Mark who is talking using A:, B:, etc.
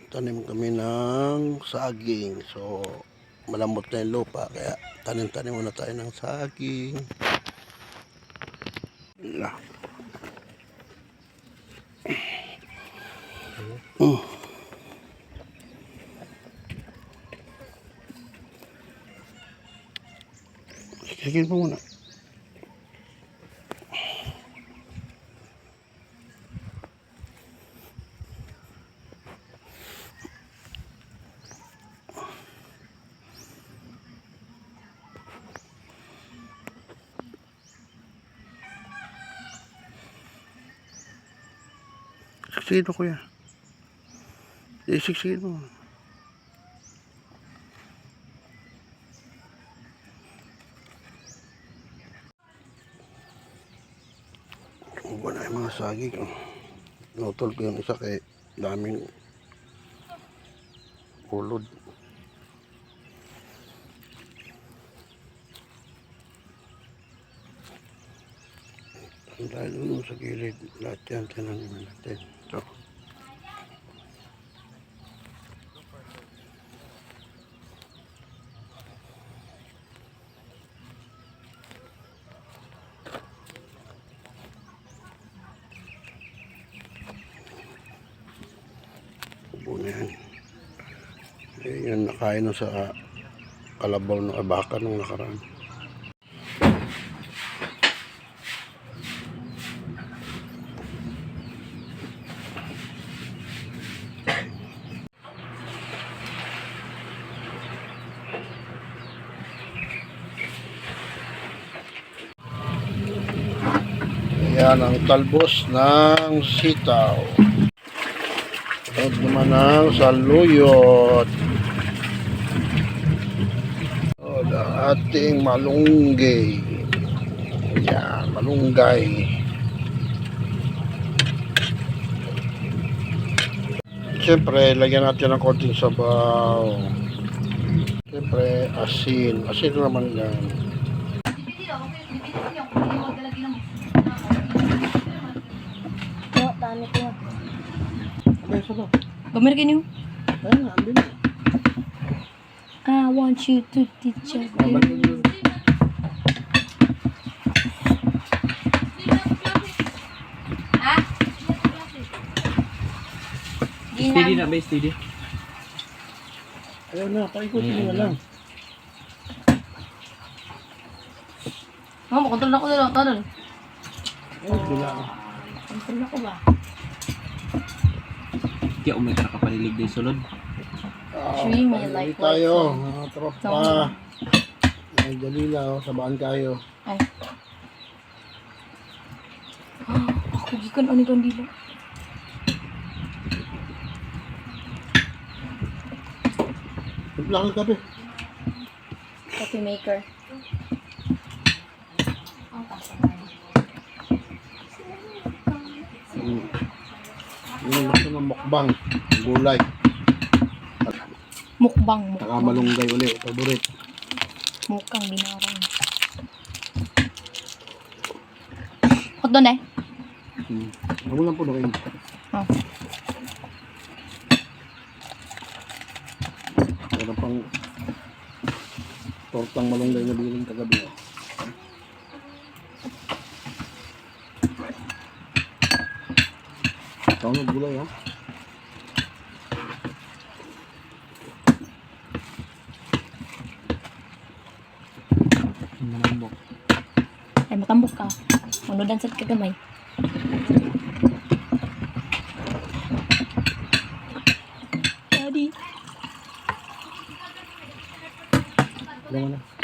A: Tanim kami ng saging. So, malambot na yung lupa. Kaya tanim-tanim muna tayo ng saging. Sige po muna. Siksido kuya. Siksido. Ubo na yung mga saging. Nutol ko yung isa kay daming ulod. Dahil doon sa gilid, lahat yan tinanim natin. So, ubo na yan. Eh, yan nakain sa kalabaw ng abaka nung nakaraan. Yan ang talbos ng sitaw. At naman ang saluyot. O, ating malunggay. Yan, malunggay. Siyempre, lagyan natin ng konting sabaw. Siyempre, asin. Asin naman yan.
B: Gambar kayo niyo?
A: Ayun, ambil.
B: I want you to teach me.
C: Steady na ba? Steady?
A: Ayun na, paikutin mo na lang.
B: Mama, kontrol ako na lang. Tanong.
A: Ayun, bila.
B: Kontrol ako ba?
C: Kaya umay ka nakapanilig din sulod.
B: Stream my life.
A: Tayo, mga tropa. Ay, dalila, sabaan kayo.
B: Ay. Ako gikan ani kandila.
A: Timpla ka kape.
B: Coffee maker.
A: Yung gusto ng mukbang, gulay.
B: Mukbang.
A: Saka malunggay ulit, paborit.
B: Mukang binarang. Hot doon eh.
A: Ako lang po na kayo.
B: Oh.
A: Meron pang tortang malunggay na biling kagabi. Ito ang gulay ha.
C: Manambok.
B: Ay, matambok ka. Manudan sa kagamay. Daddy.
A: Alam mo na.